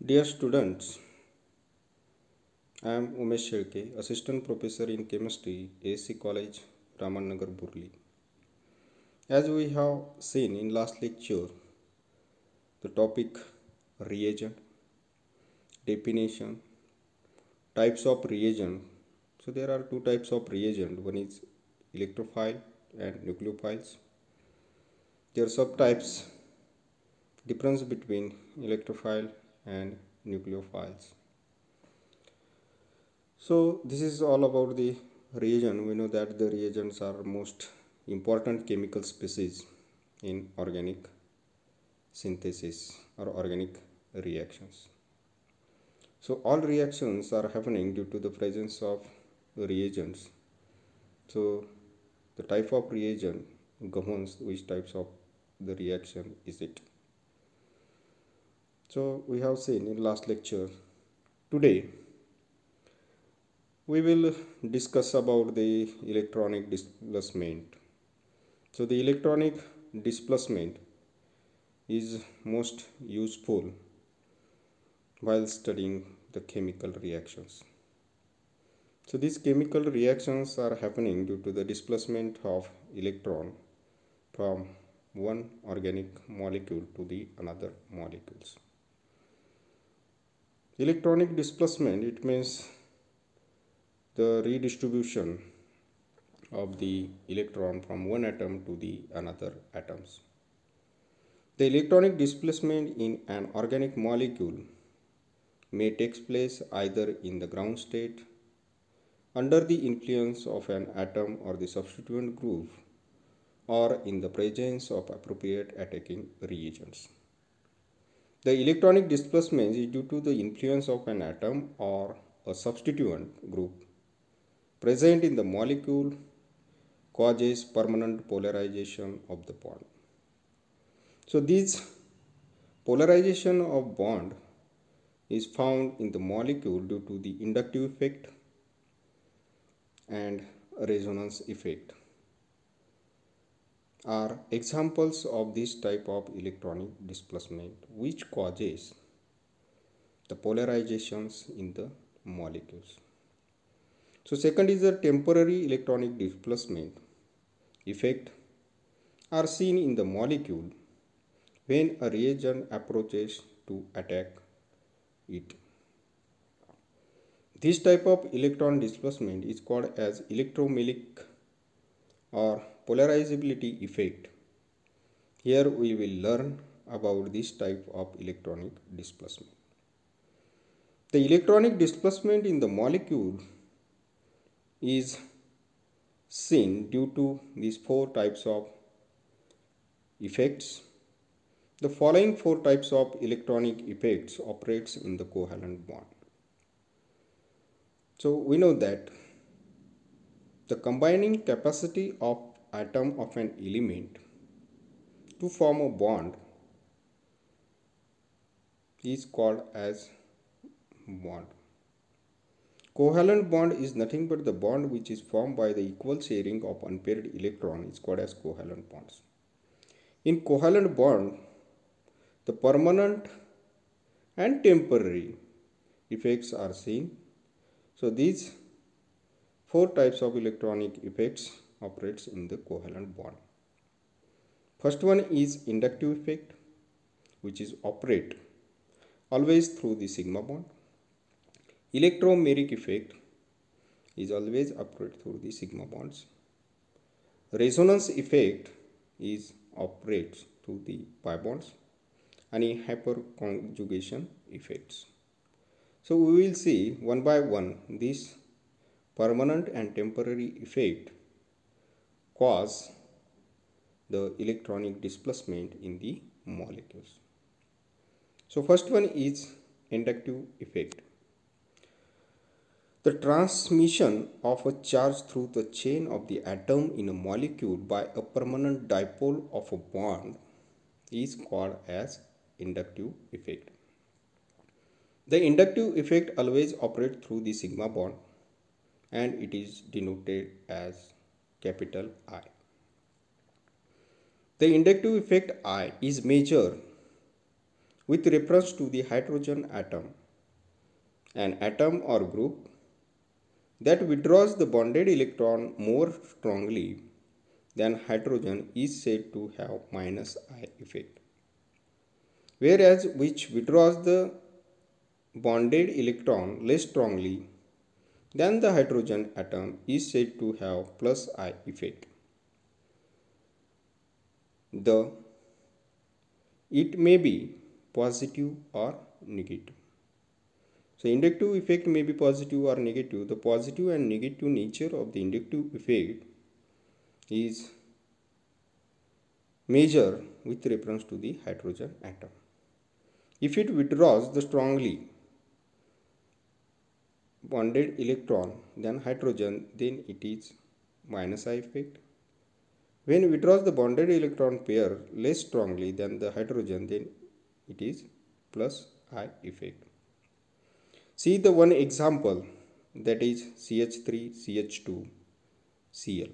Dear students, I am Umesh Shelke, Assistant Professor in Chemistry, ASC College, Ramannagar, Burli. As we have seen in last lecture, the topic reagent, definition, types of reagent. So there are two types of reagent. One is electrophile and nucleophiles. There are subtypes, difference between electrophile and nucleophiles. So this is all about the reagent. We know that the reagents are most important chemical species in organic synthesis or organic reactions. So all reactions are happening due to the presence of reagents. So the type of reagent governs which types of the reaction is it. So we have seen in last lecture. Today we will discuss about the electronic displacement. So the electronic displacement is most useful while studying the chemical reactions. So these chemical reactions are happening due to the displacement of electron from one organic molecule to the another molecules. Electronic displacement, it means the redistribution of the electron from one atom to the another atoms. The electronic displacement in an organic molecule may take place either in the ground state, under the influence of an atom or the substituent group, or in the presence of appropriate attacking reagents. The electronic displacement is due to the influence of an atom or a substituent group present in the molecule causes permanent polarization of the bond. So this polarization of bond is found in the molecule due to the inductive effect and resonance effect are examples of this type of electronic displacement which causes the polarizations in the molecules. So second is the temporary electronic displacement effect are seen in the molecule when a reagent approaches to attack it. This type of electron displacement is called as electromelik or polarizability effect. Here we will learn about this type of electronic displacement. The electronic displacement in the molecule is seen due to these four types of effects. The following four types of electronic effects operates in the covalent bond. So we know that the combining capacity of atom of an element to form a bond is called as bond. Covalent bond is nothing but the bond which is formed by the equal sharing of unpaired electron is called as covalent bonds. In covalent bond, the permanent and temporary effects are seen. So these four types of electronic effects operates in the covalent bond. First one is inductive effect, which is operate always through the sigma bond. Electromeric effect is always operate through the sigma bonds. Resonance effect is operates through the pi bonds, and hyperconjugation effects. So we will see one by one these permanent and temporary effect cause the electronic displacement in the molecules. So first one is inductive effect. The transmission of a charge through the chain of the atom in a molecule by a permanent dipole of a bond is called as inductive effect. The inductive effect always operates through the sigma bond and it is denoted as capital I. The inductive effect I is measured with reference to the hydrogen atom. An atom or group that withdraws the bonded electron more strongly than hydrogen is said to have minus I effect, whereas which withdraws the bonded electron less strongly than the hydrogen atom is said to have plus I effect. It may be positive or negative. So inductive effect may be positive or negative. The positive and negative nature of the inductive effect is measured with reference to the hydrogen atom. If it withdraws the strongly bonded electron than hydrogen, then it is minus I effect. When it withdraws the bonded electron pair less strongly than the hydrogen, then it is plus I effect. See the one example, that is CH3CH2 Cl,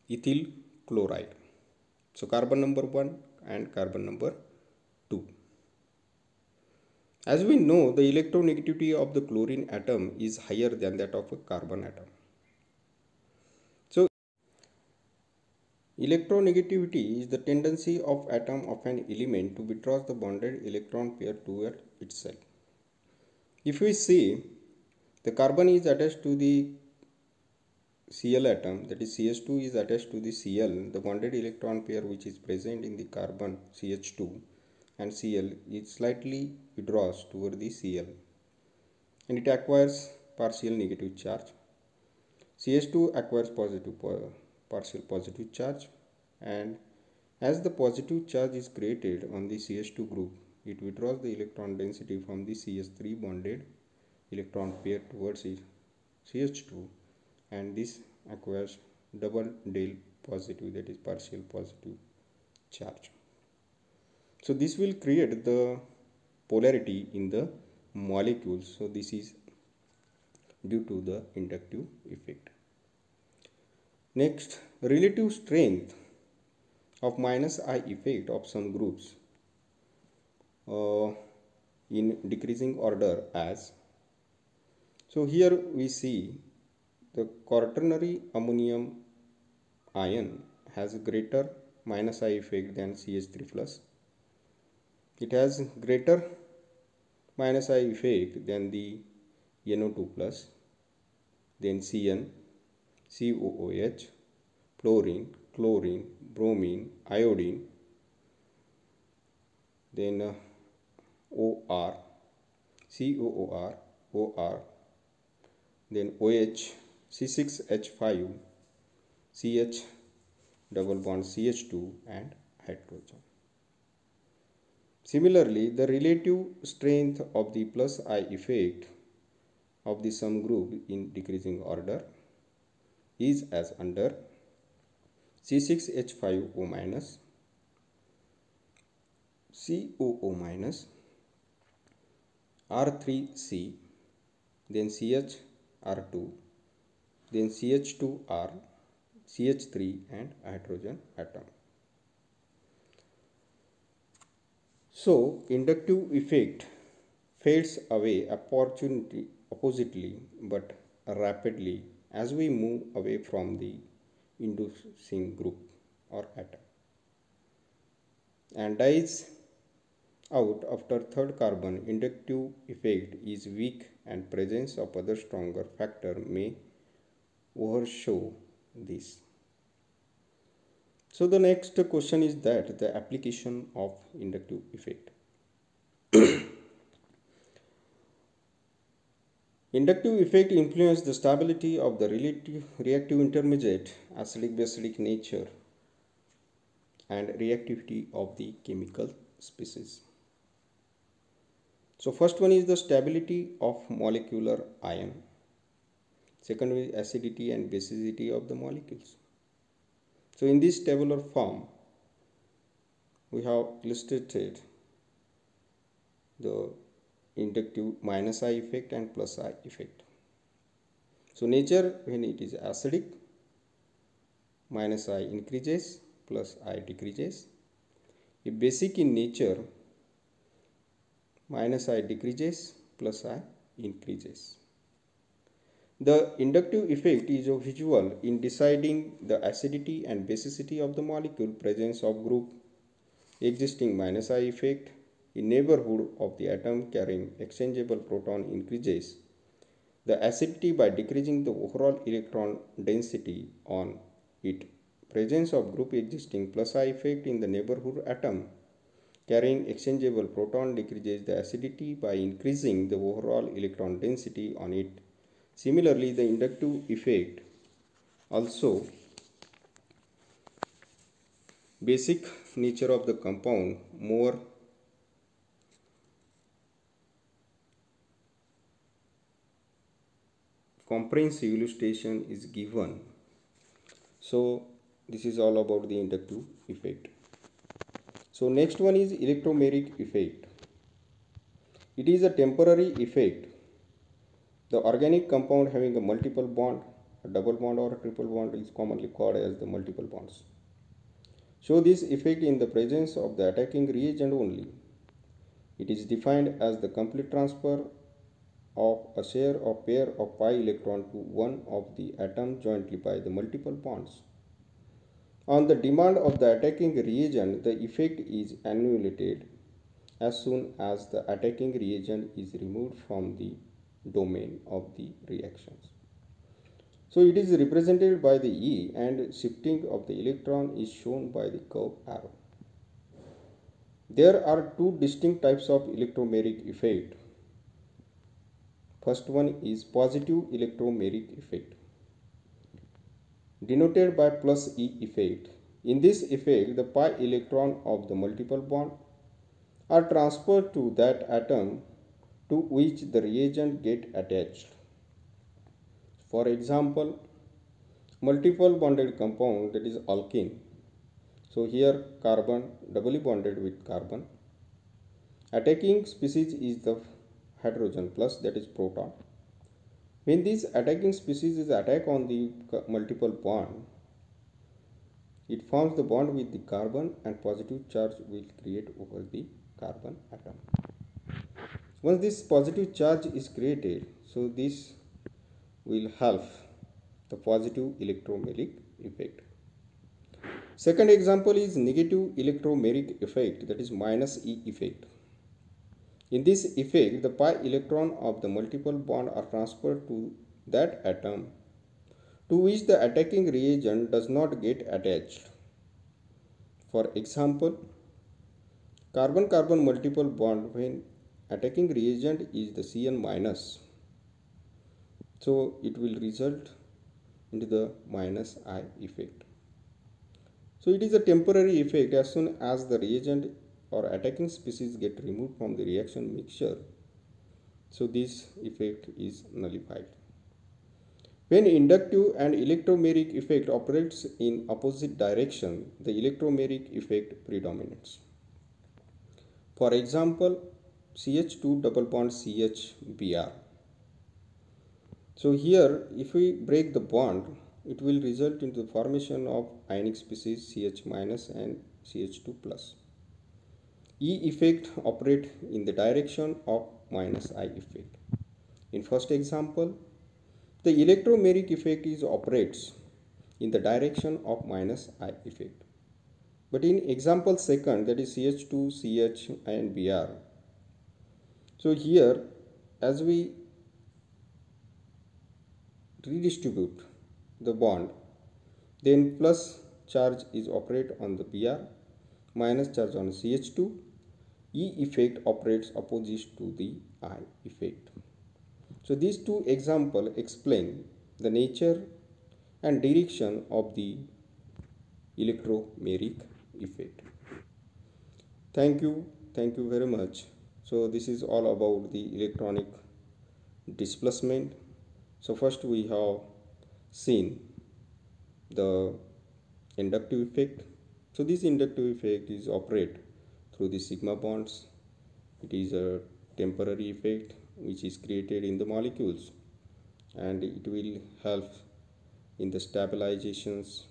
ethyl chloride. So carbon number 1 and carbon number 2. As we know, the electronegativity of the chlorine atom is higher than that of a carbon atom. So electronegativity is the tendency of atom of an element to withdraw the bonded electron pair toward itself. If we see the carbon is attached to the Cl atom, that is CH2 is attached to the Cl, the bonded electron pair which is present in the carbon CH2 and Cl is slightly withdraws toward the Cl and it acquires partial negative charge. CH2 acquires partial positive charge, and as the positive charge is created on the CH2 group, it withdraws the electron density from the CH3 bonded electron pair towards CH2, and this acquires double del positive, that is partial positive charge. So this will create the polarity in the molecules. So this is due to the inductive effect. Next, relative strength of minus I effect of some groups in decreasing order as. So here we see the quaternary ammonium ion has a greater minus I effect than CH3 plus. It has greater minus I effect than the NO2 plus, then CN, COOH, fluorine, chlorine, bromine, iodine, then OR, COOR, OR, then OH, C6H5, CH double bond CH2 and hydrogen. Similarly, the relative strength of the plus I effect of the sum group in decreasing order is as under: C6H5O minus, COO minus, R3C, then CHR2, then CH2R, CH3 and hydrogen atom. So inductive effect fades away oppositely but rapidly as we move away from the inducing group or atom, and dies out after third carbon. Inductive effect is weak and presence of other stronger factor may overshadow this. So the next question is that the application of inductive effect. Inductive effect influences the stability of the reactive intermediate, acidic-basic nature and reactivity of the chemical species. So first one is the stability of molecular ion. Second is acidity and basicity of the molecules. So in this tabular form, we have illustrated the inductive minus I effect and plus I effect. So nature, when it is acidic, minus I increases, plus I decreases. If basic in nature, minus I decreases, plus I increases. The inductive effect is visual in deciding the acidity and basicity of the molecule. Presence of group existing minus I effect in neighborhood of the atom carrying exchangeable proton increases the acidity by decreasing the overall electron density on it. Presence of group existing plus I effect in the neighborhood atom carrying exchangeable proton decreases the acidity by increasing the overall electron density on it. Similarly, the inductive effect also basic nature of the compound more comprehensive illustration is given. So this is all about the inductive effect. So next one is electromeric effect. It is a temporary effect. The organic compound having a multiple bond, a double bond or a triple bond is commonly called as the multiple bonds. Show this effect in the presence of the attacking reagent only. It is defined as the complete transfer of a share of pair of pi electron to one of the atom jointly by the multiple bonds. On the demand of the attacking reagent, the effect is annihilated as soon as the attacking reagent is removed from the domain of the reactions. So it is represented by the E and shifting of the electron is shown by the curve arrow. There are two distinct types of electromeric effect. First one is positive electromeric effect, denoted by plus E effect. In this effect, the pi electron of the multiple bond are transferred to that atom to which the reagent get attached. For example, multiple bonded compound, that is alkene. So here carbon doubly bonded with carbon. Attacking species is the hydrogen plus, that is proton. When this attacking species is attack on the multiple bond, it forms the bond with the carbon and positive charge will create over the carbon atom. Once this positive charge is created, so this will help the positive electromeric effect. Second example is negative electromeric effect, that is minus E effect. In this effect, the pi electron of the multiple bond are transferred to that atom to which the attacking reagent does not get attached. For example, carbon-carbon multiple bond when attacking reagent is the Cn minus, so it will result into the minus I effect. So it is a temporary effect. As soon as the reagent or attacking species get removed from the reaction mixture, so this effect is nullified. When inductive and electromeric effect operates in opposite direction, the electromeric effect predominates. For example, CH2 double bond CH Br. So here, if we break the bond, it will result into the formation of ionic species CH minus and CH2 plus. E effect operate in the direction of minus I effect. In first example, the electromeric effect is operates in the direction of minus I effect. But in example second, that is CH2, CH and Br. So here, as we redistribute the bond, then plus charge is operate on the Br, minus charge on CH2. E effect operates opposite to the I effect. So these two examples explain the nature and direction of the electromeric effect. Thank you very much. So this is all about the electronic displacement. So first we have seen the inductive effect. So this inductive effect is operate through the sigma bonds. It is a temporary effect which is created in the molecules, and it will help in the stabilizations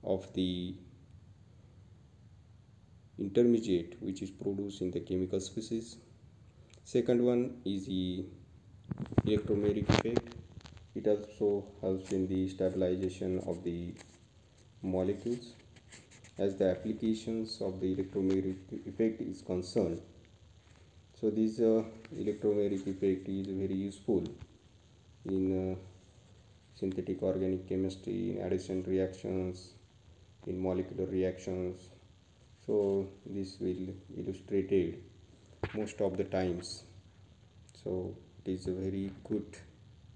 of the intermediate which is produced in the chemical species. Second one is the electromeric effect. It also helps in the stabilization of the molecules. As the applications of the electromeric effect is concerned, so this electromeric effect is very useful in synthetic organic chemistry, in addition reactions, in molecular reactions. So this will illustrated most of the times. So it is a very good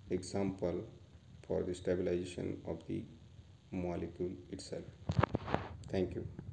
example for the stabilization of the molecule itself. Thank you.